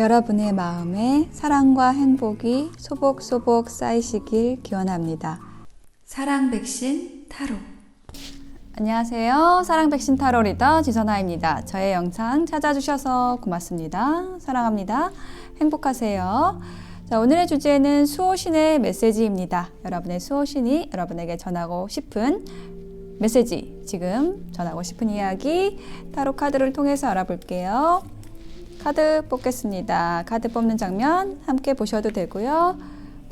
여러분의 마음에 사랑과 행복이 소복소복 쌓이시길 기원합니다. 사랑 백신 타로. 안녕하세요. 사랑 백신 타로 리더 지선아입니다. 저의 영상 찾아주셔서 고맙습니다. 사랑합니다. 행복하세요. 자, 오늘의 주제는 수호신의 메시지입니다. 여러분의 수호신이 여러분에게 전하고 싶은 메시지, 지금 전하고 싶은 이야기 타로 카드를 통해서 알아볼게요. 카드 뽑겠습니다. 카드 뽑는 장면 함께 보셔도 되고요.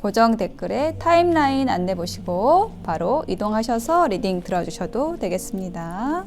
고정 댓글에 타임라인 안내 보시고 바로 이동하셔서 리딩 들어주셔도 되겠습니다.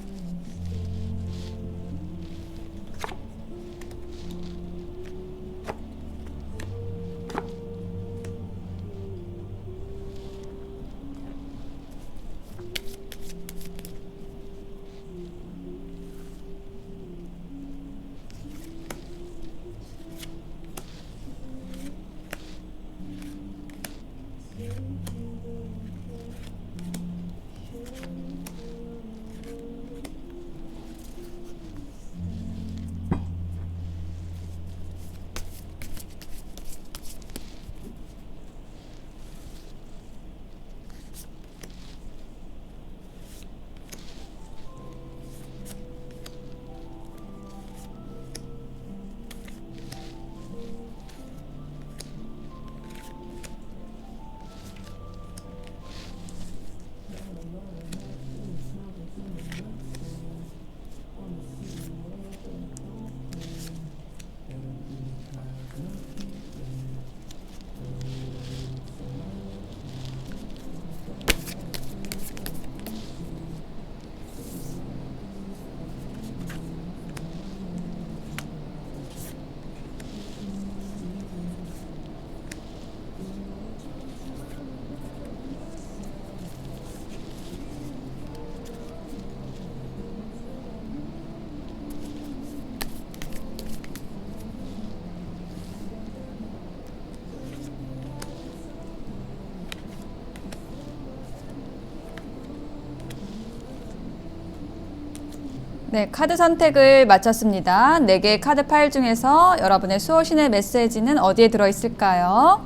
네, 카드 선택을 마쳤습니다. 4개의 카드 파일 중에서 여러분의 수호신의 메시지는 어디에 들어있을까요?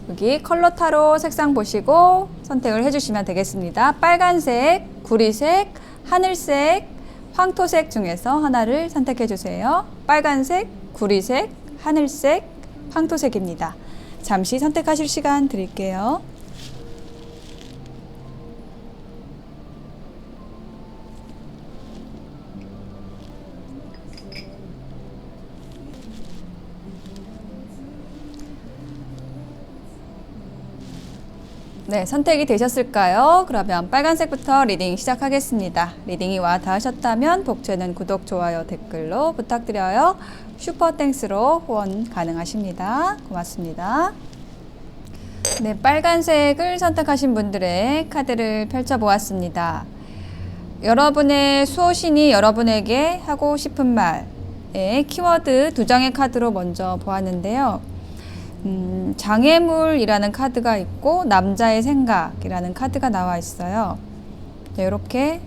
여기 컬러 타로 색상 보시고 선택을 해주시면 되겠습니다. 빨간색, 구리색, 하늘색, 황토색 중에서 하나를 선택해 주세요. 빨간색, 구리색, 하늘색, 황토색입니다. 잠시 선택하실 시간 드릴게요. 네, 선택이 되셨을까요? 그러면 빨간색부터 리딩 시작하겠습니다. 리딩이 와 닿으셨다면 복제는 구독, 좋아요, 댓글로 부탁드려요. 슈퍼땡스로 후원 가능하십니다. 고맙습니다. 네, 빨간색을 선택하신 분들의 카드를 펼쳐보았습니다. 여러분의 수호신이 여러분에게 하고 싶은 말의 키워드 2장의 카드로 먼저 보았는데요. 장애물이라는 카드가 있고 남자의 생각이라는 카드가 나와 있어요. 네, 이렇게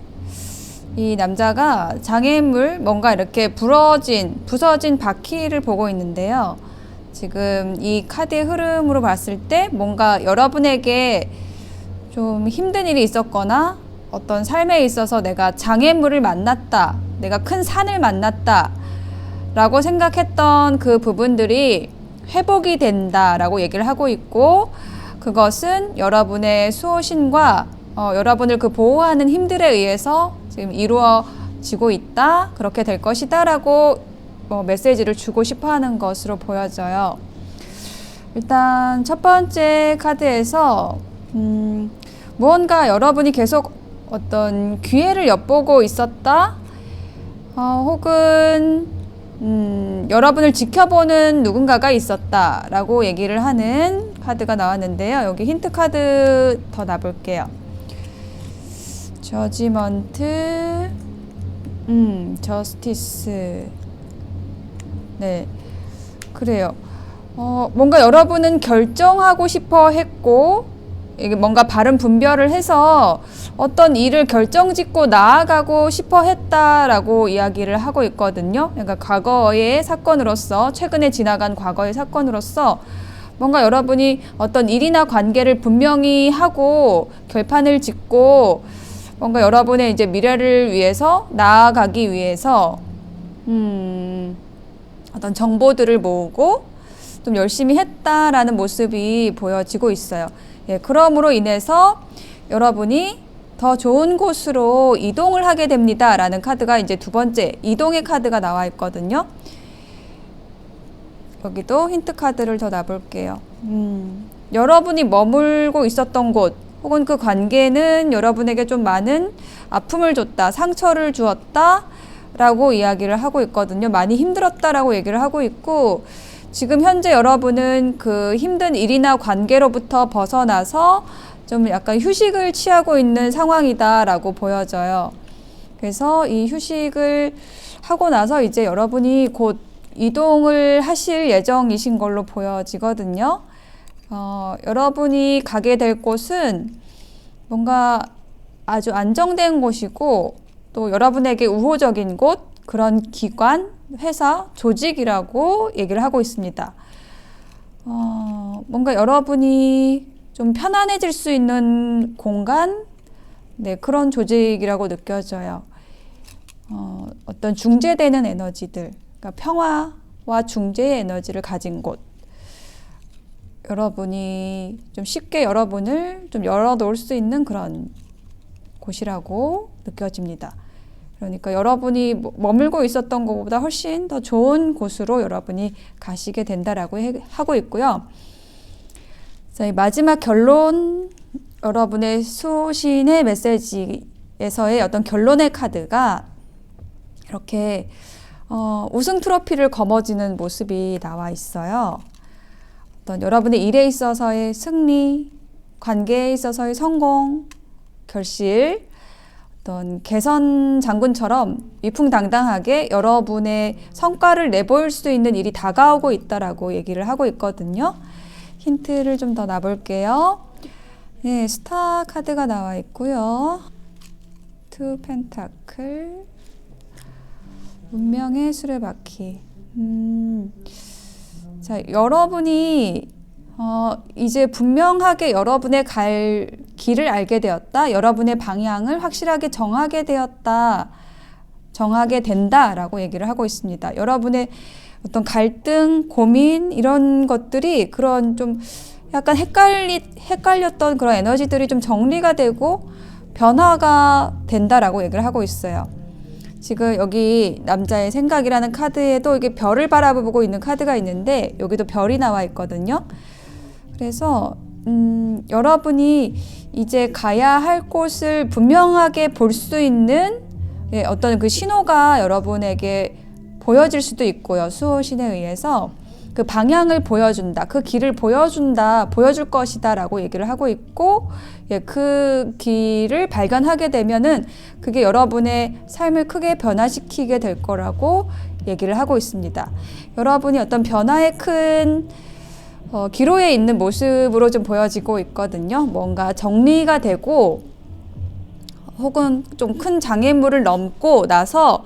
이 남자가 장애물, 뭔가 이렇게 부서진 바퀴를 보고 있는데요. 지금 이 카드의 흐름으로 봤을 때 뭔가 여러분에게 좀 힘든 일이 있었거나 어떤 삶에 있어서 내가 장애물을 만났다, 내가 큰 산을 만났다 라고 생각했던 그 부분들이 회복이 된다라고 얘기를 하고 있고, 그것은 여러분의 수호신과 여러분을 그 보호하는 힘들에 의해서 지금 이루어지고 있다, 그렇게 될 것이다 라고 메시지를 주고 싶어 하는 것으로 보여져요. 일단 첫 번째 카드에서 무언가 여러분이 계속 어떤 기회를 엿보고 있었다, 혹은 여러분을 지켜보는 누군가가 있었다라고 얘기를 하는 카드가 나왔는데요. 여기 힌트 카드 더 놔볼게요. 저지먼트, 저스티스. 네, 그래요. 뭔가 여러분은 결정하고 싶어 했고, 이게 뭔가 바른 분별을 해서 어떤 일을 결정짓고 나아가고 싶어 했다라고 이야기를 하고 있거든요. 그러니까 과거의 사건으로서, 최근에 지나간 과거의 사건으로서 뭔가 여러분이 어떤 일이나 관계를 분명히 하고 결판을 짓고 뭔가 여러분의 이제 미래를 위해서 나아가기 위해서 어떤 정보들을 모으고 좀 열심히 했다라는 모습이 보여지고 있어요. 예, 그럼으로 인해서 여러분이 더 좋은 곳으로 이동을 하게 됩니다. 라는 카드가 이제 두 번째, 이동의 카드가 나와 있거든요. 여기도 힌트 카드를 더 놔볼게요. 여러분이 머물고 있었던 곳, 혹은 그 관계는 여러분에게 좀 많은 아픔을 줬다, 상처를 주었다, 라고 이야기를 하고 있거든요. 많이 힘들었다라고 얘기를 하고 있고, 지금 현재 여러분은 그 힘든 일이나 관계로부터 벗어나서 좀 약간 휴식을 취하고 있는 상황이다라고 보여져요. 그래서 이 휴식을 하고 나서 이제 여러분이 곧 이동을 하실 예정이신 걸로 보여지거든요. 여러분이 가게 될 곳은 뭔가 아주 안정된 곳이고 또 여러분에게 우호적인 곳, 그런 기관, 회사, 조직이라고 얘기를 하고 있습니다. 뭔가 여러분이 좀 편안해질 수 있는 공간, 네, 그런 조직이라고 느껴져요. 어떤 중재되는 에너지들, 그러니까 평화와 중재의 에너지를 가진 곳. 여러분이 좀 쉽게 여러분을 좀 열어놓을 수 있는 그런 곳이라고 느껴집니다. 그러니까 여러분이 머물고 있었던 것보다 훨씬 더 좋은 곳으로 여러분이 가시게 된다라고 하고 있고요. 자, 이 마지막 결론, 여러분의 수신의 메시지에서의 어떤 결론의 카드가 이렇게 우승 트로피를 거머쥐는 모습이 나와 있어요. 어떤 여러분의 일에 있어서의 승리, 관계에 있어서의 성공, 결실, 어떤 개선 장군처럼 위풍당당하게 여러분의 성과를 내보일 수 있는 일이 다가오고 있다라고 얘기를 하고 있거든요. 힌트를 좀 더 놔볼게요. 네, 스타 카드가 나와 있고요. 투 펜타클, 운명의 수레바퀴. 자, 여러분이 이제 분명하게 여러분의 갈 길을 알게 되었다. 여러분의 방향을 확실하게 정하게 되었다. 정하게 된다라고 얘기를 하고 있습니다. 여러분의 어떤 갈등, 고민 이런 것들이 그런 좀 약간 헷갈렸던 그런 에너지들이 좀 정리가 되고 변화가 된다라고 얘기를 하고 있어요. 지금 여기 남자의 생각이라는 카드에도 이게 별을 바라보고 있는 카드가 있는데 여기도 별이 나와 있거든요. 그래서 여러분이 이제 가야 할 곳을 분명하게 볼 수 있는 어떤 그 신호가 여러분에게 보여질 수도 있고요. 수호신에 의해서 그 방향을 보여준다, 그 길을 보여준다, 보여줄 것이다 라고 얘기를 하고 있고, 그 길을 발견하게 되면은 그게 여러분의 삶을 크게 변화시키게 될 거라고 얘기를 하고 있습니다. 여러분이 어떤 변화의 큰 기로에 있는 모습으로 좀 보여지고 있거든요. 뭔가 정리가 되고 혹은 좀 큰 장애물을 넘고 나서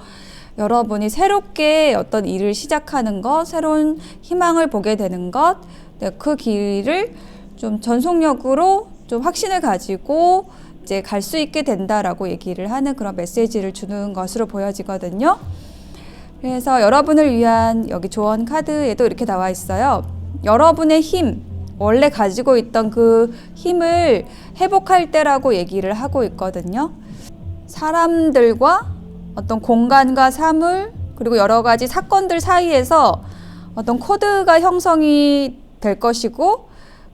여러분이 새롭게 어떤 일을 시작하는 것, 새로운 희망을 보게 되는 것, 그 길을 좀 전속력으로 좀 확신을 가지고 이제 갈 수 있게 된다라고 얘기를 하는 그런 메시지를 주는 것으로 보여지거든요. 그래서 여러분을 위한 여기 조언 카드에도 이렇게 나와 있어요. 여러분의 힘, 원래 가지고 있던 그 힘을 회복할 때라고 얘기를 하고 있거든요. 사람들과 어떤 공간과 사물 그리고 여러 가지 사건들 사이에서 어떤 코드가 형성이 될 것이고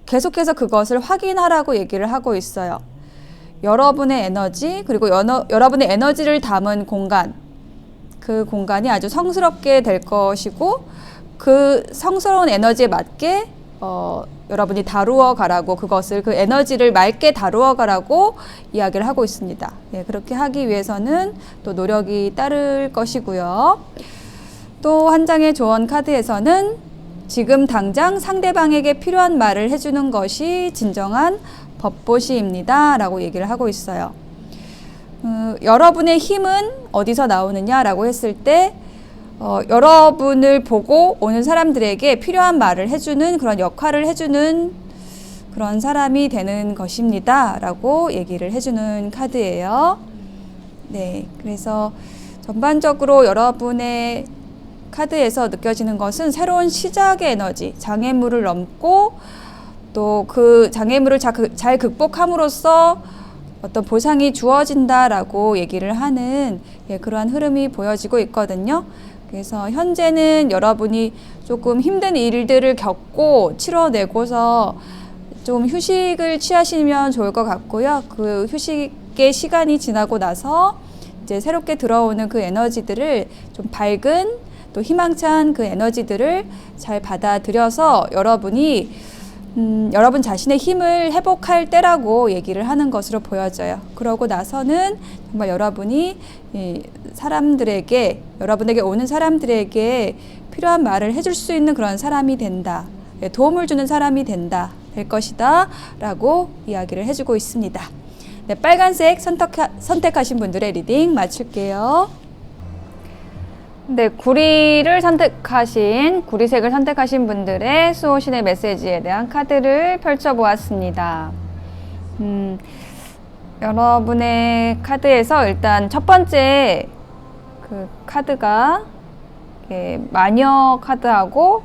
계속해서 그것을 확인하라고 얘기를 하고 있어요. 여러분의 에너지 그리고 여러분의 에너지를 담은 공간, 그 공간이 아주 성스럽게 될 것이고 그 성스러운 에너지에 맞게 여러분이 다루어 가라고, 그것을 그 에너지를 맑게 다루어 가라고 이야기를 하고 있습니다. 예, 그렇게 하기 위해서는 또 노력이 따를 것이고요. 또 한 장의 조언 카드에서는 지금 당장 상대방에게 필요한 말을 해주는 것이 진정한 법보시입니다 라고 얘기를 하고 있어요. 여러분의 힘은 어디서 나오느냐 라고 했을 때 여러분을 보고 오는 사람들에게 필요한 말을 해주는 그런 역할을 해주는 그런 사람이 되는 것입니다 라고 얘기를 해주는 카드예요. 네, 그래서 전반적으로 여러분의 카드에서 느껴지는 것은 새로운 시작의 에너지, 장애물을 넘고 또 그 장애물을 잘 극복함으로써 어떤 보상이 주어진다라고 얘기를 하는 그러한 흐름이 보여지고 있거든요. 그래서 현재는 여러분이 조금 힘든 일들을 겪고 치러내고서 좀 휴식을 취하시면 좋을 것 같고요. 그 휴식의 시간이 지나고 나서 이제 새롭게 들어오는 그 에너지들을 좀 밝은 또 희망찬 그 에너지들을 잘 받아들여서 여러분이 여러분 자신의 힘을 회복할 때라고 얘기를 하는 것으로 보여져요. 그러고 나서는 정말 여러분이 사람들에게, 여러분에게 오는 사람들에게 필요한 말을 해줄 수 있는 그런 사람이 된다. 도움을 주는 사람이 된다. 될 것이다. 라고 이야기를 해주고 있습니다. 네, 빨간색 선택하신 분들의 리딩 마칠게요. 네, 구리색을 선택하신 분들의 수호신의 메시지에 대한 카드를 펼쳐보았습니다. 여러분의 카드에서 일단 첫 번째 그 카드가 마녀 카드하고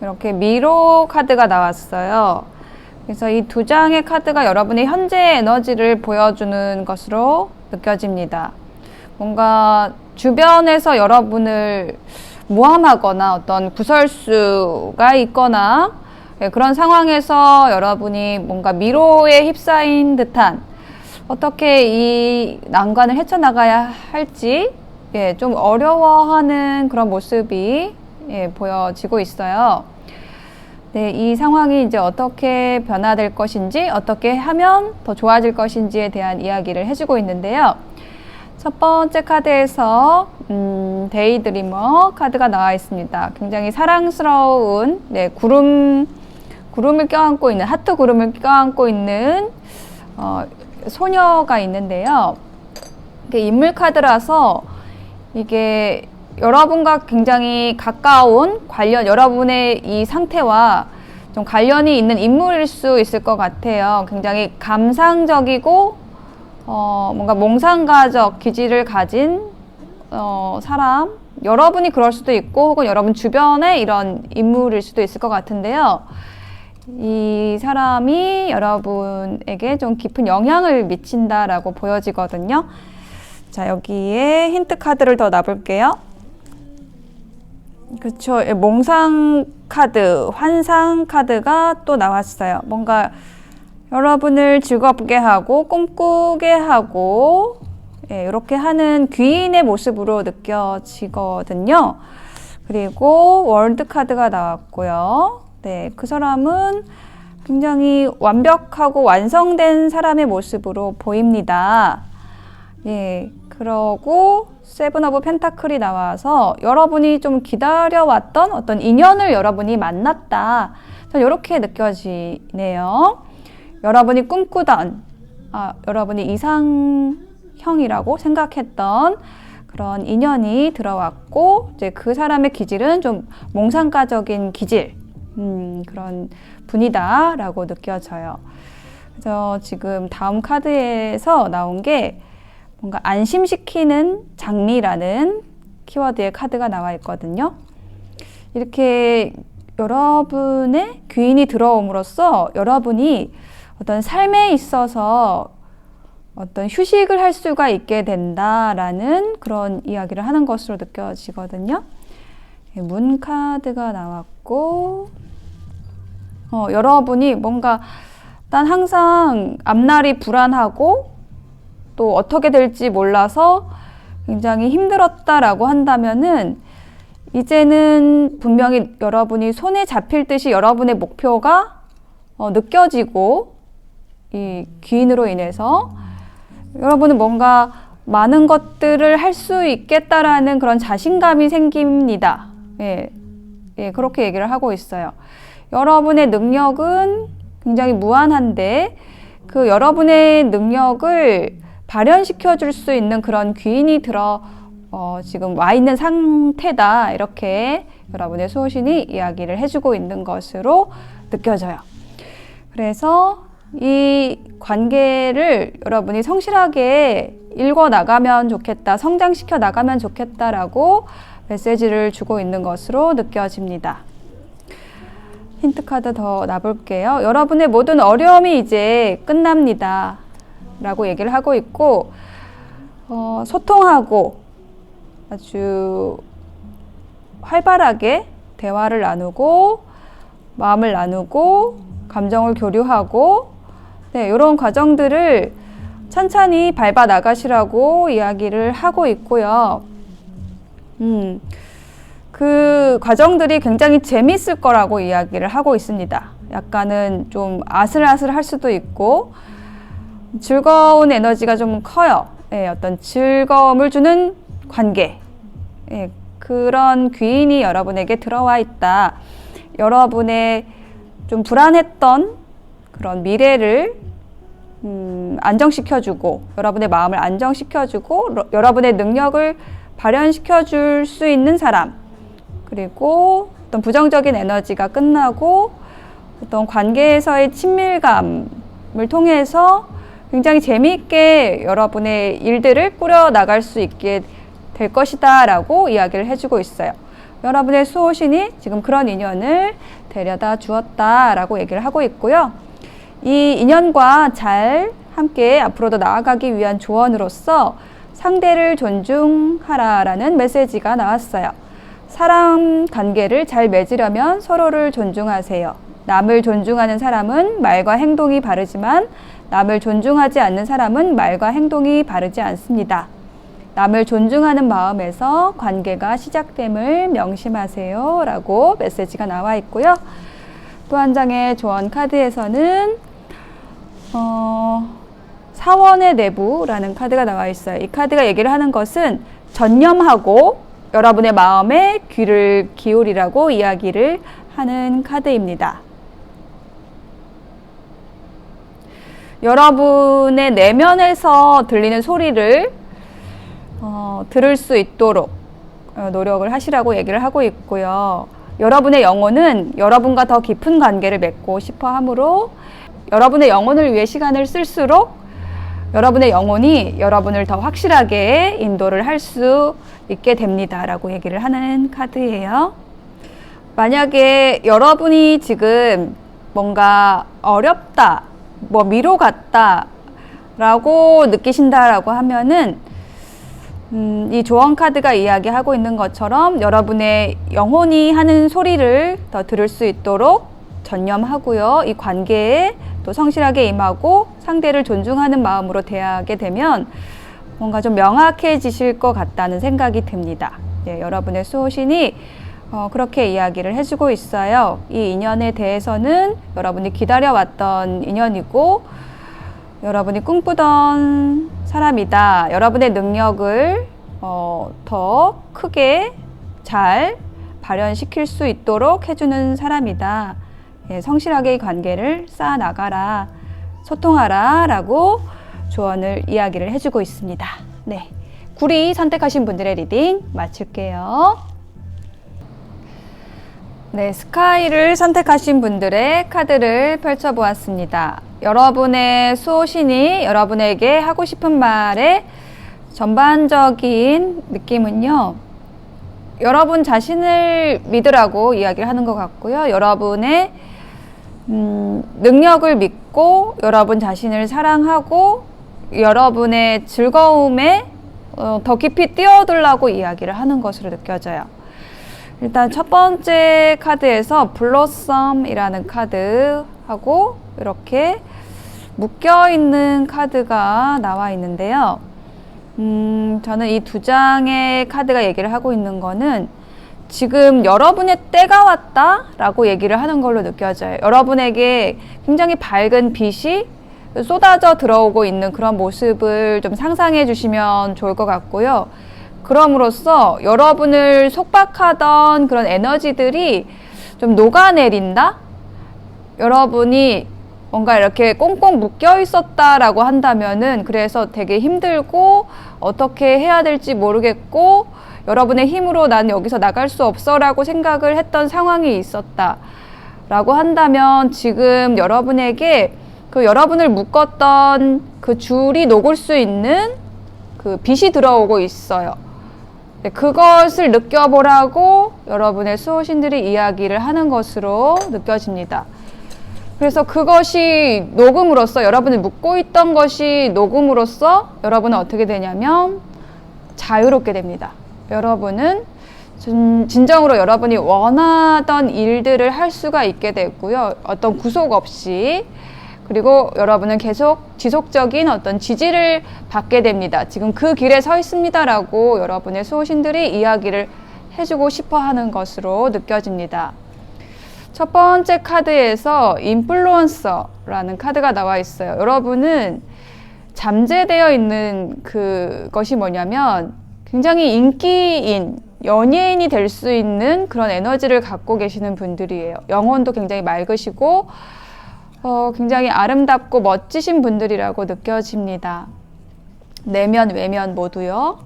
이렇게 미로 카드가 나왔어요. 그래서 이 두 장의 카드가 여러분의 현재 에너지를 보여주는 것으로 느껴집니다. 뭔가 주변에서 여러분을 모함하거나 어떤 구설수가 있거나 그런 상황에서 여러분이 뭔가 미로에 휩싸인 듯한 어떻게 이 난관을 헤쳐나가야 할지 좀 어려워하는 그런 모습이 보여지고 있어요. 네, 이 상황이 이제 어떻게 변화될 것인지, 어떻게 하면 더 좋아질 것인지에 대한 이야기를 해주고 있는데요. 첫 번째 카드에서 데이드리머 카드가 나와 있습니다. 굉장히 사랑스러운 구름을 껴안고 있는, 하트 구름을 껴안고 있는 소녀가 있는데요. 이게 인물 카드라서 이게 여러분과 굉장히 가까운 여러분의 이 상태와 좀 관련이 있는 인물일 수 있을 것 같아요. 굉장히 감상적이고 뭔가 몽상가적 기질을 가진 사람, 여러분이 그럴 수도 있고 혹은 여러분 주변에 이런 인물일 수도 있을 것 같은데요. 이 사람이 여러분에게 좀 깊은 영향을 미친다라고 보여지거든요. 자, 여기에 힌트 카드를 더 놔볼게요. 그렇죠. 몽상 카드, 환상 카드가 또 나왔어요. 뭔가 여러분을 즐겁게 하고 꿈꾸게 하고 이렇게 하는 귀인의 모습으로 느껴지거든요. 그리고 월드 카드가 나왔고요. 네, 그 사람은 굉장히 완벽하고 완성된 사람의 모습으로 보입니다. 예, 그러고 세븐 오브 펜타클이 나와서 여러분이 좀 기다려왔던 어떤 인연을 여러분이 만났다. 이렇게 느껴지네요. 여러분이 꿈꾸던, 여러분이 이상형이라고 생각했던 그런 인연이 들어왔고, 이제 그 사람의 기질은 좀 몽상가적인 기질, 그런 분이다라고 느껴져요. 그래서 지금 다음 카드에서 나온 게 뭔가 안심시키는 장미라는 키워드의 카드가 나와 있거든요. 이렇게 여러분의 귀인이 들어옴으로써 여러분이 어떤 삶에 있어서 어떤 휴식을 할 수가 있게 된다라는 그런 이야기를 하는 것으로 느껴지거든요. 문 카드가 나왔고, 여러분이 뭔가 난 항상 앞날이 불안하고 또 어떻게 될지 몰라서 굉장히 힘들었다라고 한다면은 이제는 분명히 여러분이 손에 잡힐 듯이 여러분의 목표가 느껴지고 이 귀인으로 인해서 여러분은 뭔가 많은 것들을 할 수 있겠다라는 그런 자신감이 생깁니다. 예, 그렇게 얘기를 하고 있어요. 여러분의 능력은 굉장히 무한한데 그 여러분의 능력을 발현시켜 줄 수 있는 그런 귀인이 지금 와 있는 상태다. 이렇게 여러분의 수호신이 이야기를 해주고 있는 것으로 느껴져요. 그래서 이 관계를 여러분이 성실하게 읽어 나가면 좋겠다, 성장시켜 나가면 좋겠다라고 메시지를 주고 있는 것으로 느껴집니다. 힌트 카드 더 놔볼게요. 여러분의 모든 어려움이 이제 끝납니다 라고 얘기를 하고 있고, 소통하고 아주 활발하게 대화를 나누고 마음을 나누고 감정을 교류하고, 네, 이런 과정들을 천천히 밟아 나가시라고 이야기를 하고 있고요. 그 과정들이 굉장히 재밌을 거라고 이야기를 하고 있습니다. 약간은 좀 아슬아슬 할 수도 있고 즐거운 에너지가 좀 커요. 예, 어떤 즐거움을 주는 관계, 예, 그런 귀인이 여러분에게 들어와 있다. 여러분의 좀 불안했던 그런 미래를 안정시켜주고, 여러분의 마음을 안정시켜주고, 여러분의 능력을 발현시켜 줄 수 있는 사람, 그리고 어떤 부정적인 에너지가 끝나고 어떤 관계에서의 친밀감을 통해서 굉장히 재미있게 여러분의 일들을 꾸려나갈 수 있게 될 것이다 라고 이야기를 해주고 있어요. 여러분의 수호신이 지금 그런 인연을 데려다 주었다 라고 얘기를 하고 있고요. 이 인연과 잘 함께 앞으로도 나아가기 위한 조언으로서 상대를 존중하라 라는 메시지가 나왔어요. 사람 관계를 잘 맺으려면 서로를 존중하세요. 남을 존중하는 사람은 말과 행동이 바르지만 남을 존중하지 않는 사람은 말과 행동이 바르지 않습니다. 남을 존중하는 마음에서 관계가 시작됨을 명심하세요 라고 메시지가 나와 있고요. 또 한 장의 조언 카드에서는 사원의 내부라는 카드가 나와 있어요. 이 카드가 얘기를 하는 것은 전념하고 여러분의 마음에 귀를 기울이라고 이야기를 하는 카드입니다. 여러분의 내면에서 들리는 소리를 들을 수 있도록 노력을 하시라고 얘기를 하고 있고요. 여러분의 영혼은 여러분과 더 깊은 관계를 맺고 싶어 하므로 여러분의 영혼을 위해 시간을 쓸수록 여러분의 영혼이 여러분을 더 확실하게 인도를 할 수 있게 됩니다 라고 얘기를 하는 카드예요. 만약에 여러분이 지금 뭔가 어렵다, 미로 같다 라고 느끼신다라고 하면은 이 조언 카드가 이야기하고 있는 것처럼 여러분의 영혼이 하는 소리를 더 들을 수 있도록 전념하고요. 이 관계에 또 성실하게 임하고 상대를 존중하는 마음으로 대하게 되면 뭔가 좀 명확해지실 것 같다는 생각이 듭니다. 네, 여러분의 수호신이 그렇게 이야기를 해주고 있어요. 이 인연에 대해서는 여러분이 기다려왔던 인연이고 여러분이 꿈꾸던 사람이다. 여러분의 능력을 더 크게 잘 발현시킬 수 있도록 해주는 사람이다. 예, 성실하게 이 관계를 쌓아나가라, 소통하라 라고 조언을 이야기를 해주고 있습니다. 네, 구리 선택하신 분들의 리딩 마칠게요. 네, 스카이를 선택하신 분들의 카드를 펼쳐보았습니다. 여러분의 수호신이 여러분에게 하고 싶은 말의 전반적인 느낌은요, 여러분 자신을 믿으라고 이야기를 하는 것 같고요. 여러분의 능력을 믿고 여러분 자신을 사랑하고 여러분의 즐거움에 더 깊이 뛰어들라고 이야기를 하는 것으로 느껴져요. 일단 첫 번째 카드에서 블러썸이라는 카드하고 이렇게 묶여있는 카드가 나와 있는데요. 저는 이 두 장의 카드가 얘기를 하고 있는 거는 지금 여러분의 때가 왔다 라고 얘기를 하는 걸로 느껴져요. 여러분에게 굉장히 밝은 빛이 쏟아져 들어오고 있는 그런 모습을 좀 상상해 주시면 좋을 것 같고요. 그럼으로써 여러분을 속박하던 그런 에너지들이 좀 녹아내린다? 여러분이 뭔가 이렇게 꽁꽁 묶여 있었다라고 한다면은 그래서 되게 힘들고 어떻게 해야 될지 모르겠고 여러분의 힘으로 난 여기서 나갈 수 없어 라고 생각을 했던 상황이 있었다 라고 한다면 지금 여러분에게 그 여러분을 묶었던 그 줄이 녹을 수 있는 그 빛이 들어오고 있어요. 네, 그것을 느껴보라고 여러분의 수호신들이 이야기를 하는 것으로 느껴집니다. 그래서 그것이 녹음으로써 여러분이 묶고 있던 것이 녹음으로써 여러분은 어떻게 되냐면 자유롭게 됩니다. 여러분은 진정으로 여러분이 원하던 일들을 할 수가 있게 됐고요. 어떤 구속 없이. 그리고 여러분은 계속 지속적인 어떤 지지를 받게 됩니다. 지금 그 길에 서 있습니다라고 여러분의 수호신들이 이야기를 해주고 싶어 하는 것으로 느껴집니다. 첫 번째 카드에서 인플루언서라는 카드가 나와 있어요. 여러분은 잠재되어 있는 그것이 뭐냐면 굉장히 인기인, 연예인이 될 수 있는 그런 에너지를 갖고 계시는 분들이에요. 영혼도 굉장히 맑으시고 굉장히 아름답고 멋지신 분들이라고 느껴집니다. 내면, 외면 모두요.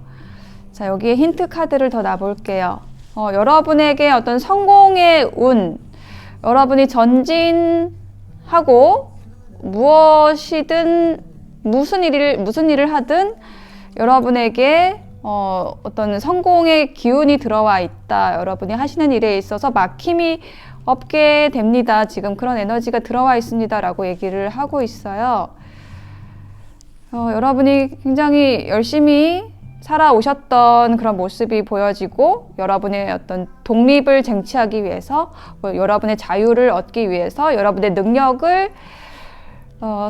자, 여기에 힌트 카드를 더 놔볼게요. 여러분에게 어떤 성공의 운, 여러분이 전진하고 무엇이든 무슨 일을 하든 여러분에게 어떤 성공의 기운이 들어와 있다. 여러분이 하시는 일에 있어서 막힘이 없게 됩니다. 지금 그런 에너지가 들어와 있습니다. 라고 얘기를 하고 있어요. 여러분이 굉장히 열심히 살아오셨던 그런 모습이 보여지고 여러분의 어떤 독립을 쟁취하기 위해서 여러분의 자유를 얻기 위해서 여러분의 능력을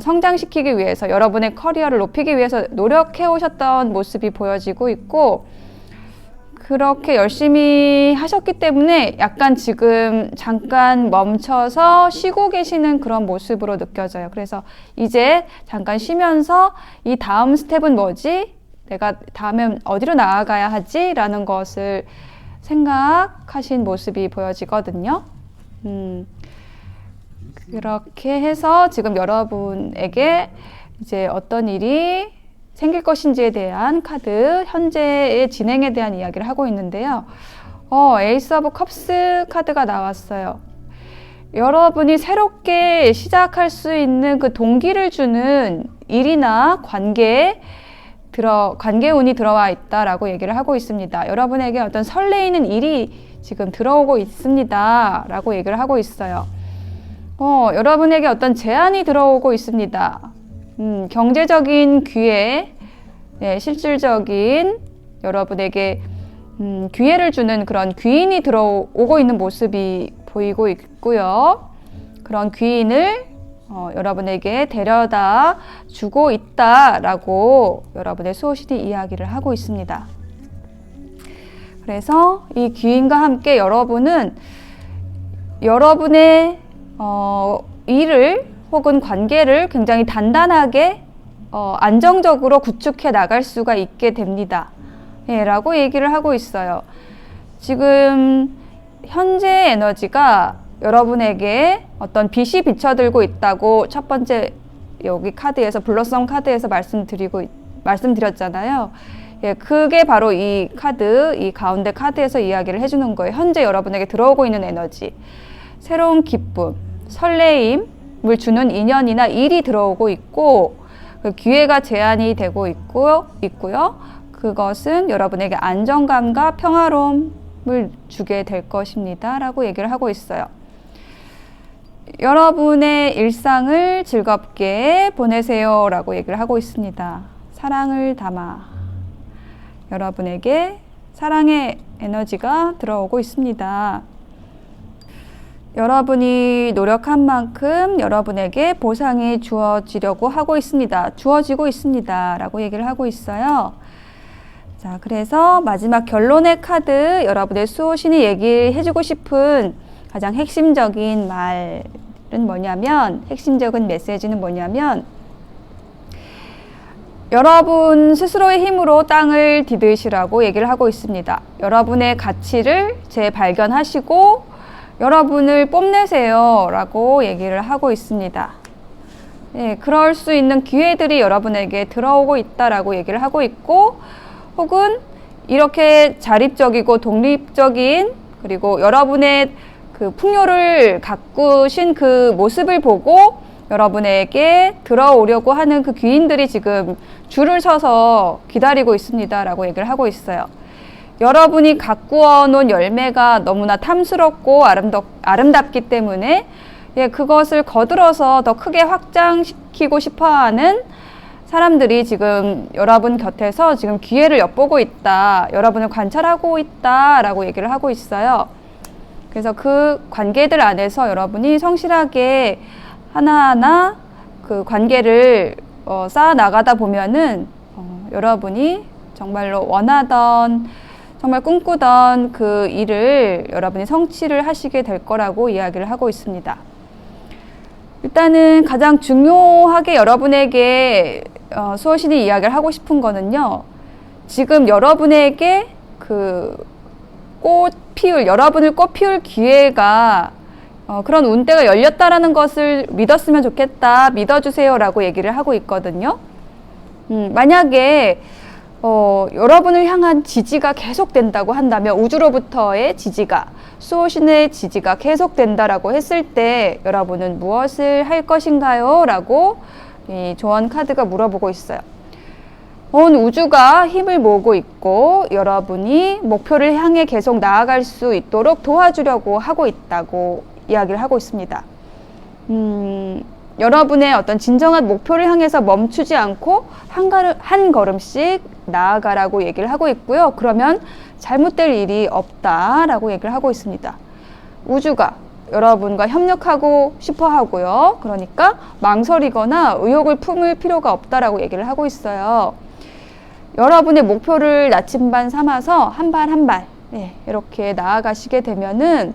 성장시키기 위해서 여러분의 커리어를 높이기 위해서 노력해 오셨던 모습이 보여지고 있고 그렇게 열심히 하셨기 때문에 약간 지금 잠깐 멈춰서 쉬고 계시는 그런 모습으로 느껴져요. 그래서 이제 잠깐 쉬면서 이 다음 스텝은 뭐지? 내가 다음엔 어디로 나아가야 하지? 라는 것을 생각하신 모습이 보여지거든요. 그렇게 해서 지금 여러분에게 이제 어떤 일이 생길 것인지에 대한 카드, 현재의 진행에 대한 이야기를 하고 있는데요. 에이스 오브 컵스 카드가 나왔어요. 여러분이 새롭게 시작할 수 있는 그 동기를 주는 일이나 관계에 관계운이 들어와 있다라고 얘기를 하고 있습니다. 여러분에게 어떤 설레이는 일이 지금 들어오고 있습니다. 라고 얘기를 하고 있어요. 여러분에게 어떤 제안이 들어오고 있습니다. 경제적인 기회, 네, 실질적인 여러분에게 기회를 주는 그런 귀인이 들어오고 있는 모습이 보이고 있고요. 그런 귀인을 여러분에게 데려다 주고 있다라고 여러분의 수호신이 이야기를 하고 있습니다. 그래서 이 귀인과 함께 여러분은 여러분의 일을 혹은 관계를 굉장히 단단하게 안정적으로 구축해 나갈 수가 있게 됩니다. 예, 라고 얘기를 하고 있어요. 지금 현재 에너지가 여러분에게 어떤 빛이 비쳐들고 있다고 첫 번째 여기 카드에서 블러썸 카드에서 말씀드렸잖아요. 예, 그게 바로 이 카드, 이 가운데 카드에서 이야기를 해주는 거예요. 현재 여러분에게 들어오고 있는 에너지, 새로운 기쁨, 설레임을 주는 인연이나 일이 들어오고 있고 그 기회가 제한이 되고 있고요. 그것은 여러분에게 안정감과 평화로움을 주게 될 것입니다. 라고 얘기를 하고 있어요. 여러분의 일상을 즐겁게 보내세요. 라고 얘기를 하고 있습니다. 사랑을 담아 여러분에게 사랑의 에너지가 들어오고 있습니다. 여러분이 노력한 만큼 여러분에게 보상이 주어지려고 하고 있습니다. 주어지고 있습니다. 라고 얘기를 하고 있어요. 자, 그래서 마지막 결론의 카드, 여러분의 수호신이 얘기해주고 싶은 가장 핵심적인 말은 뭐냐면, 핵심적인 메시지는 뭐냐면, 여러분 스스로의 힘으로 땅을 디드시라고 얘기를 하고 있습니다. 여러분의 가치를 재발견하시고 여러분을 뽐내세요 라고 얘기를 하고 있습니다. 예, 그럴 수 있는 기회들이 여러분에게 들어오고 있다라고 얘기를 하고 있고, 혹은 이렇게 자립적이고 독립적인, 그리고 여러분의 그 풍요를 가꾸신 그 모습을 보고 여러분에게 들어오려고 하는 그 귀인들이 지금 줄을 서서 기다리고 있습니다 라고 얘기를 하고 있어요. 여러분이 가꾸어 놓은 열매가 너무나 탐스럽고 아름답기 때문에, 예, 그것을 거들어서 더 크게 확장시키고 싶어하는 사람들이 지금 여러분 곁에서 지금 기회를 엿보고 있다, 여러분을 관찰하고 있다 라고 얘기를 하고 있어요. 그래서 그 관계들 안에서 여러분이 성실하게 하나하나 그 관계를 쌓아 나가다 보면은 여러분이 정말로 원하던, 정말 꿈꾸던 그 일을 여러분이 성취를 하시게 될 거라고 이야기를 하고 있습니다. 일단은 가장 중요하게 여러분에게 수호신이 이야기를 하고 싶은 거는요, 지금 여러분에게 여러분을 꽃 피울 기회가, 그런 운대가 열렸다라는 것을 믿었으면 좋겠다, 믿어주세요 라고 얘기를 하고 있거든요. 만약에 여러분을 향한 지지가 계속된다고 한다면, 우주로부터의 지지가, 수호신의 지지가 계속된다라고 했을 때 여러분은 무엇을 할 것인가요? 라고 이 조언 카드가 물어보고 있어요. 온 우주가 힘을 모으고 있고 여러분이 목표를 향해 계속 나아갈 수 있도록 도와주려고 하고 있다고 이야기를 하고 있습니다. 여러분의 어떤 진정한 목표를 향해서 멈추지 않고 한 걸음씩 나아가라고 얘기를 하고 있고요. 그러면 잘못될 일이 없다라고 얘기를 하고 있습니다. 우주가 여러분과 협력하고 싶어 하고요. 그러니까 망설이거나 의욕을 품을 필요가 없다라고 얘기를 하고 있어요. 여러분의 목표를 나침반 삼아서 한 발 한 발, 네, 이렇게 나아가시게 되면은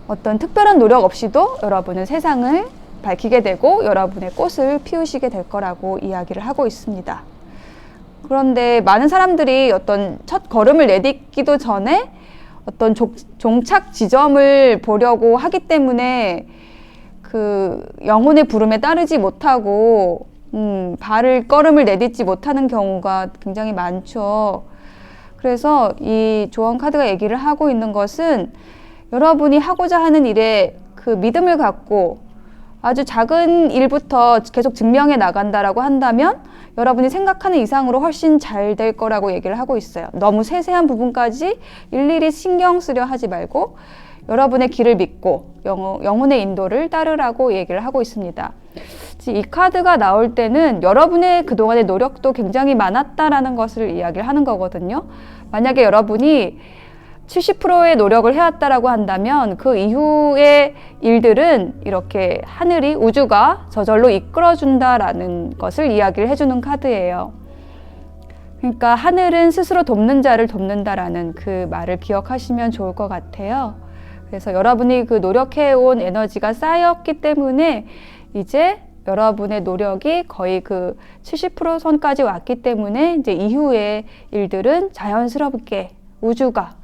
어떤 특별한 노력 없이도 여러분은 세상을 밝히게 되고 여러분의 꽃을 피우시게 될 거라고 이야기를 하고 있습니다. 그런데 많은 사람들이 어떤 첫 걸음을 내딛기도 전에 어떤 종착 지점을 보려고 하기 때문에 그 영혼의 부름에 따르지 못하고 걸음을 내딛지 못하는 경우가 굉장히 많죠. 그래서 이 조언 카드가 얘기를 하고 있는 것은, 여러분이 하고자 하는 일에 그 믿음을 갖고 아주 작은 일부터 계속 증명해 나간다라고 한다면 여러분이 생각하는 이상으로 훨씬 잘 될 거라고 얘기를 하고 있어요. 너무 세세한 부분까지 일일이 신경 쓰려 하지 말고 여러분의 길을 믿고 영혼의 인도를 따르라고 얘기를 하고 있습니다. 이 카드가 나올 때는 여러분의 그동안의 노력도 굉장히 많았다라는 것을 이야기를 하는 거거든요. 만약에 여러분이 70%의 노력을 해왔다라고 한다면 그 이후의 일들은 이렇게 하늘이, 우주가 저절로 이끌어준다라는 것을 이야기를 해주는 카드예요. 그러니까 하늘은 스스로 돕는 자를 돕는다라는 그 말을 기억하시면 좋을 것 같아요. 그래서 여러분이 그 노력해온 에너지가 쌓였기 때문에 이제 여러분의 노력이 거의 그 70% 선까지 왔기 때문에 이제 이후의 일들은 자연스럽게 우주가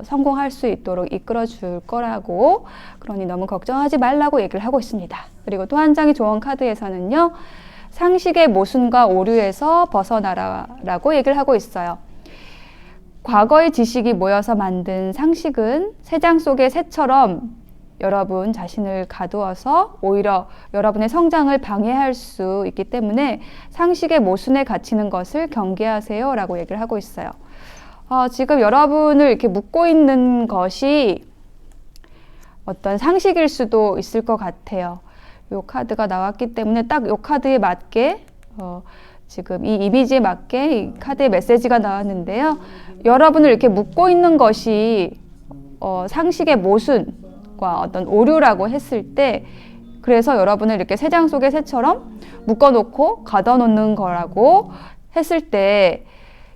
성공할 수 있도록 이끌어 줄 거라고, 그러니 너무 걱정하지 말라고 얘기를 하고 있습니다. 그리고 또 한 장의 조언 카드에서는요, 상식의 모순과 오류에서 벗어나라라고 얘기를 하고 있어요. 과거의 지식이 모여서 만든 상식은 새 장 속의 새처럼 여러분 자신을 가두어서 오히려 여러분의 성장을 방해할 수 있기 때문에 상식의 모순에 갇히는 것을 경계하세요 라고 얘기를 하고 있어요. 지금 여러분을 이렇게 묶고 있는 것이 어떤 상식일 수도 있을 것 같아요. 요 카드가 나왔기 때문에 딱 요 카드에 맞게 지금 이 이미지에 맞게 이 카드의 메시지가 나왔는데요. 여러분을 이렇게 묶고 있는 것이 상식의 모순과 어떤 오류라고 했을 때, 그래서 여러분을 이렇게 새 장 속의 새처럼 묶어놓고 가둬놓는 거라고 했을 때,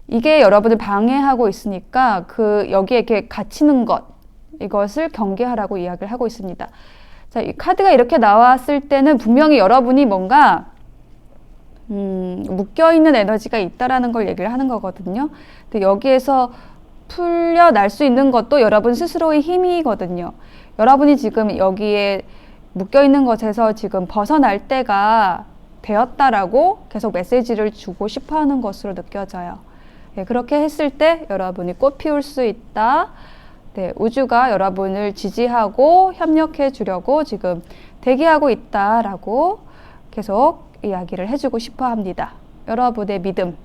이게 여러분을 방해하고 있으니까 여기에 이렇게 갇히는 것, 이것을 경계하라고 이야기를 하고 있습니다. 자, 이 카드가 이렇게 나왔을 때는 분명히 여러분이 뭔가 묶여있는 에너지가 있다라는 걸 얘기를 하는 거거든요. 근데 여기에서 풀려날 수 있는 것도 여러분 스스로의 힘이거든요. 여러분이 지금 여기에 묶여 있는 것에서 지금 벗어날 때가 되었다라고 계속 메시지를 주고 싶어 하는 것으로 느껴져요. 네, 그렇게 했을 때 여러분이 꽃 피울 수 있다. 네, 우주가 여러분을 지지하고 협력해 주려고 지금 대기하고 있다라고 계속 이야기를 해주고 싶어 합니다. 여러분의 믿음을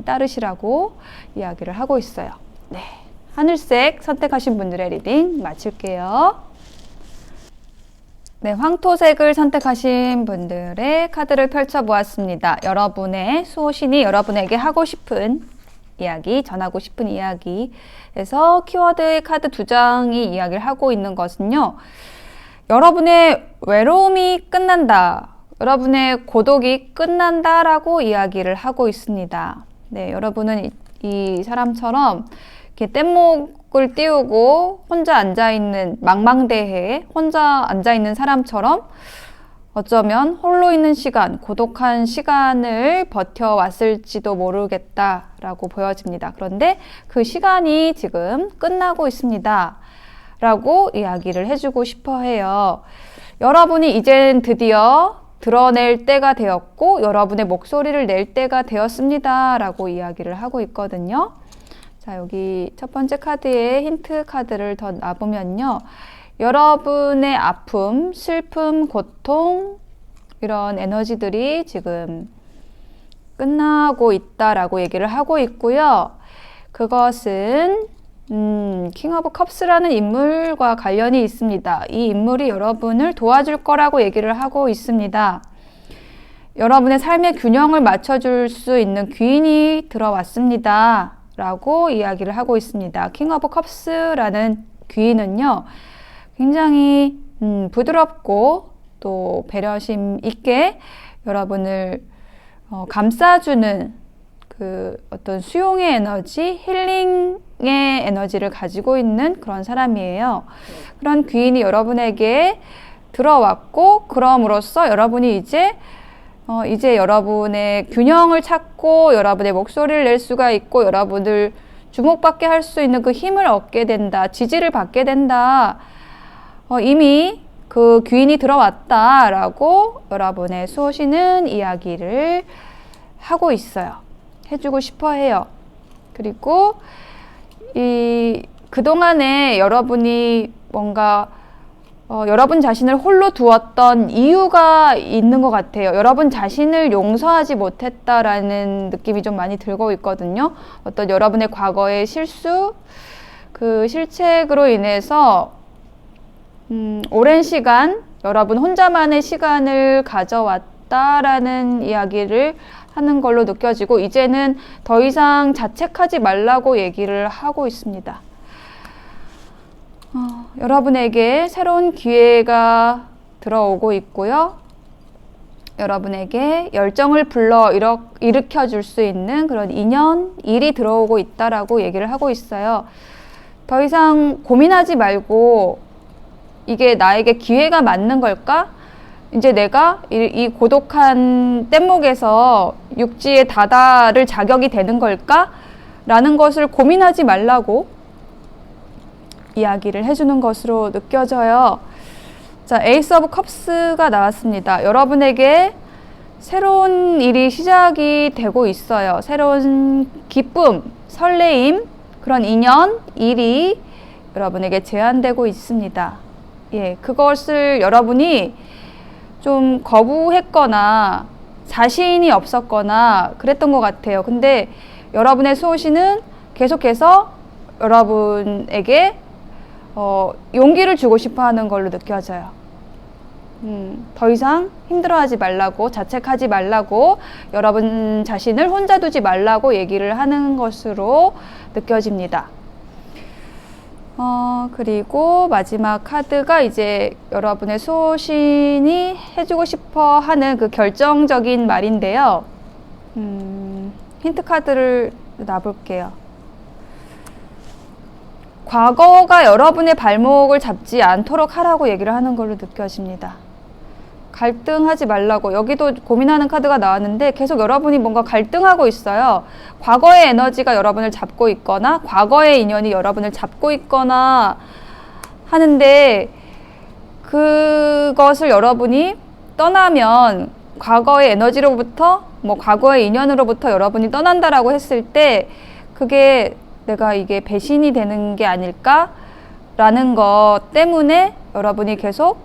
따르시라고 이야기를 하고 있어요. 네, 하늘색 선택하신 분들의 리딩 마칠게요. 네, 황토색을 선택하신 분들의 카드를 펼쳐보았습니다. 여러분의 수호신이 여러분에게 하고 싶은 이야기, 전하고 싶은 이야기에서 키워드 카드 2장이 이야기를 하고 있는 것은요. 여러분의 외로움이 끝난다. 여러분의 고독이 끝난다라고 이야기를 하고 있습니다. 네, 여러분은 이 사람처럼 이렇게 뗏목을 띄우고 혼자 앉아있는 망망대해에 혼자 앉아있는 사람처럼 어쩌면 홀로 있는 시간, 고독한 시간을 버텨왔을지도 모르겠다라고 보여집니다. 그런데 그 시간이 지금 끝나고 있습니다. 라고 이야기를 해주고 싶어 해요. 여러분이 이젠 드디어 드러낼 때가 되었고 여러분의 목소리를 낼 때가 되었습니다. 라고 이야기를 하고 있거든요. 자, 여기 첫 번째 카드에 힌트 카드를 더 놔보면요. 여러분의 아픔, 슬픔, 고통 이런 에너지들이 지금 끝나고 있다라고 얘기를 하고 있고요. 그것은 킹 오브 컵스라는 인물과 관련이 있습니다. 이 인물이 여러분을 도와줄 거라고 얘기를 하고 있습니다. 여러분의 삶의 균형을 맞춰줄 수 있는 귀인이 들어왔습니다. 라고 이야기를 하고 있습니다. 킹 오브 컵스라는 귀인은요. 굉장히 부드럽고 또 배려심 있게 여러분을 감싸주는 그 어떤 수용의 에너지, 힐링의 에너지를 가지고 있는 그런 사람이에요. 그런 귀인이 여러분에게 들어왔고 그럼으로써 여러분이 이제 여러분의 균형을 찾고 여러분의 목소리를 낼 수가 있고 여러분을 주목받게 할 수 있는 그 힘을 얻게 된다. 지지를 받게 된다. 이미 그 귀인이 들어왔다라고 여러분의 수호신은 이야기를 하고 있어요. 해주고 싶어 해요. 그리고 그동안에 여러분이 뭔가 여러분 자신을 홀로 두었던 이유가 있는 것 같아요. 여러분 자신을 용서하지 못했다라는 느낌이 좀 많이 들고 있거든요. 어떤 여러분의 과거의 실수, 그 실책으로 인해서 오랜 시간 여러분 혼자만의 시간을 가져왔다라는 이야기를 하는 걸로 느껴지고 이제는 더 이상 자책하지 말라고 얘기를 하고 있습니다. 여러분에게 새로운 기회가 들어오고 있고요. 여러분에게 열정을 일으켜 줄 수 있는 그런 인연, 일이 들어오고 있다라고 얘기를 하고 있어요. 더 이상 고민하지 말고 이게 나에게 기회가 맞는 걸까? 이제 내가 이 고독한 뗏목에서 육지에 다다를 자격이 되는 걸까? 라는 것을 고민하지 말라고 이야기를 해주는 것으로 느껴져요. 자, 에이스 오브 컵스가 나왔습니다. 여러분에게 새로운 일이 시작이 되고 있어요. 새로운 기쁨, 설레임, 그런 인연, 일이 여러분에게 제안되고 있습니다. 예, 그것을 여러분이 좀 거부했거나 자신이 없었거나 그랬던 것 같아요. 근데 여러분의 수호신은 계속해서 여러분에게 용기를 주고 싶어 하는 걸로 느껴져요. 더 이상 힘들어하지 말라고, 자책하지 말라고, 여러분 자신을 혼자 두지 말라고 얘기를 하는 것으로 느껴집니다. 그리고 마지막 카드가 이제 여러분의 수호신이 해주고 싶어 하는 그 결정적인 말인데요. 힌트 카드를 놔볼게요. 과거가 여러분의 발목을 잡지 않도록 하라고 얘기를 하는 걸로 느껴집니다. 갈등하지 말라고. 여기도 고민하는 카드가 나왔는데 계속 여러분이 뭔가 갈등하고 있어요. 과거의 에너지가 여러분을 잡고 있거나 과거의 인연이 여러분을 잡고 있거나 하는데 그 그것을 여러분이 떠나면 과거의 에너지로부터 과거의 인연으로부터 여러분이 떠난다라고 했을 때 그게 내가 이게 배신이 되는 게 아닐까라는 것 때문에 여러분이 계속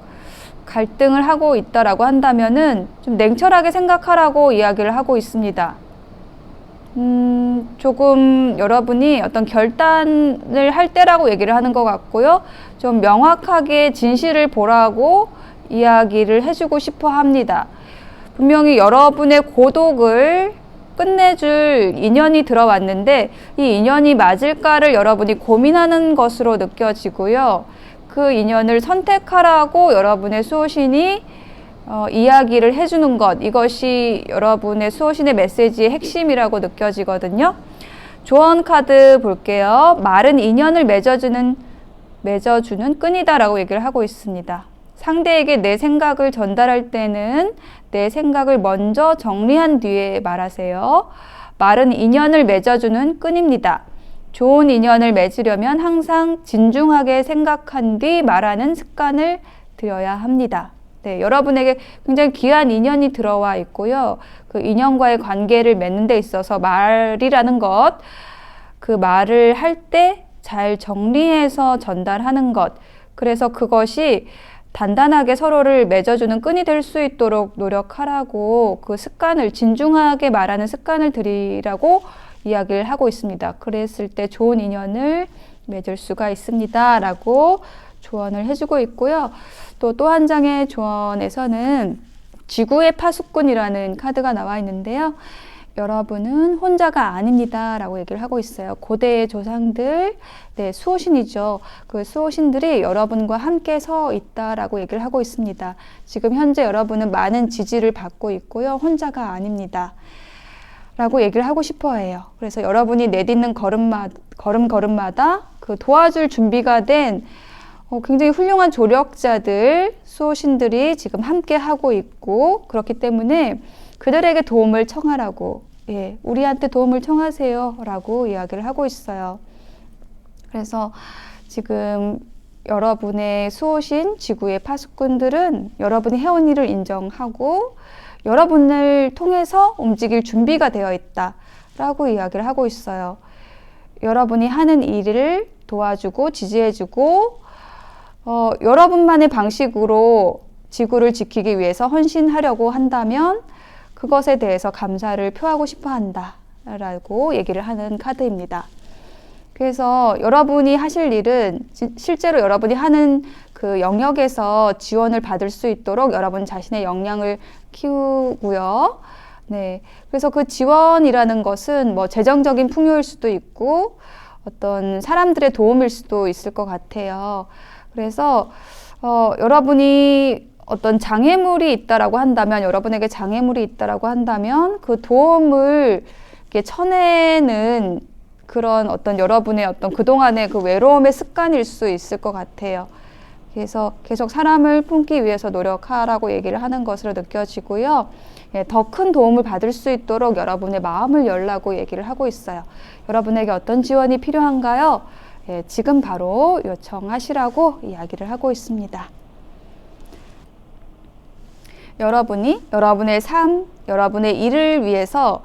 갈등을 하고 있다라고 한다면은 좀 냉철하게 생각하라고 이야기를 하고 있습니다. 조금 여러분이 어떤 결단을 할 때라고 얘기를 하는 것 같고요. 좀 명확하게 진실을 보라고 이야기를 해주고 싶어 합니다. 분명히 여러분의 고독을 끝내줄 인연이 들어왔는데 이 인연이 맞을까를 여러분이 고민하는 것으로 느껴지고요. 그 인연을 선택하라고 여러분의 수호신이 이야기를 해주는 것, 이것이 여러분의 수호신의 메시지의 핵심이라고 느껴지거든요. 조언 카드 볼게요. 마른 인연을 맺어주는 끈이다라고 얘기를 하고 있습니다. 상대에게 내 생각을 전달할 때는 내 생각을 먼저 정리한 뒤에 말하세요. 마른 인연을 맺어주는 끈입니다. 좋은 인연을 맺으려면 항상 진중하게 생각한 뒤 말하는 습관을 들여야 합니다. 네, 여러분에게 굉장히 귀한 인연이 들어와 있고요. 그 인연과의 관계를 맺는 데 있어서 말이라는 것, 그 말을 할 때 잘 정리해서 전달하는 것, 그래서 그것이 단단하게 서로를 맺어주는 끈이 될 수 있도록 노력하라고 그 습관을, 진중하게 말하는 습관을 들이라고 이야기를 하고 있습니다. 그랬을 때 좋은 인연을 맺을 수가 있습니다. 라고 조언을 해주고 있고요. 또 한 장의 조언에서는 지구의 파수꾼이라는 카드가 나와 있는데요. 여러분은 혼자가 아닙니다. 라고 얘기를 하고 있어요. 고대의 조상들, 네, 수호신이죠. 그 수호신들이 여러분과 함께 서 있다라고 얘기를 하고 있습니다. 지금 현재 여러분은 많은 지지를 받고 있고요. 혼자가 아닙니다. 라고 얘기를 하고 싶어 해요. 그래서 여러분이 내딛는 걸음마다 그 도와줄 준비가 된 굉장히 훌륭한 조력자들, 수호신들이 지금 함께 하고 있고, 그렇기 때문에 그들에게 도움을 청하라고, 예, 우리한테 도움을 청하세요 라고 이야기를 하고 있어요. 그래서 지금 여러분의 수호신, 지구의 파수꾼들은 여러분이 해온 일을 인정하고 여러분을 통해서 움직일 준비가 되어 있다 라고 이야기를 하고 있어요. 여러분이 하는 일을 도와주고 지지해주고 여러분만의 방식으로 지구를 지키기 위해서 헌신하려고 한다면 그것에 대해서 감사를 표하고 싶어 한다 라고 얘기를 하는 카드입니다. 그래서 여러분이 하실 일은 실제로 여러분이 하는 그 영역에서 지원을 받을 수 있도록 여러분 자신의 역량을 키우고요. 네. 그래서 그 지원이라는 것은 재정적인 풍요일 수도 있고 어떤 사람들의 도움일 수도 있을 것 같아요. 그래서 여러분이 어떤 장애물이 있다라고 한다면, 여러분에게 장애물이 있다라고 한다면 그 도움을 이렇게 쳐내는 그런 어떤 여러분의 어떤 그동안의 그 외로움의 습관일 수 있을 것 같아요. 그래서 계속 사람을 품기 위해서 노력하라고 얘기를 하는 것으로 느껴지고요. 예, 더 큰 도움을 받을 수 있도록 여러분의 마음을 열라고 얘기를 하고 있어요. 여러분에게 어떤 지원이 필요한가요? 예, 지금 바로 요청하시라고 이야기를 하고 있습니다. 여러분이 여러분의 삶, 여러분의 일을 위해서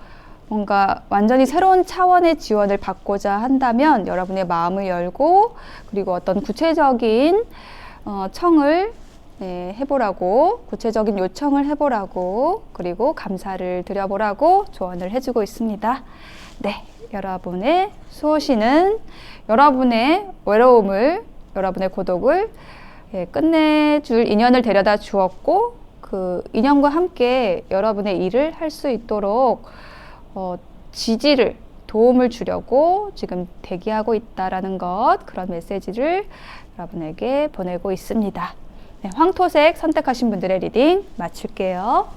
뭔가 완전히 새로운 차원의 지원을 받고자 한다면 여러분의 마음을 열고 그리고 어떤 구체적인 청을 해보라고, 구체적인 요청을 해보라고, 그리고 감사를 드려보라고 조언을 해주고 있습니다. 네, 여러분의 수호신은 여러분의 외로움을, 여러분의 고독을 끝내줄 인연을 데려다 주었고 그 인연과 함께 여러분의 일을 할 수 있도록 지지를, 도움을 주려고 지금 대기하고 있다라는 것, 그런 메시지를 여러분에게 보내고 있습니다. 네, 황토색 선택하신 분들의 리딩 마칠게요.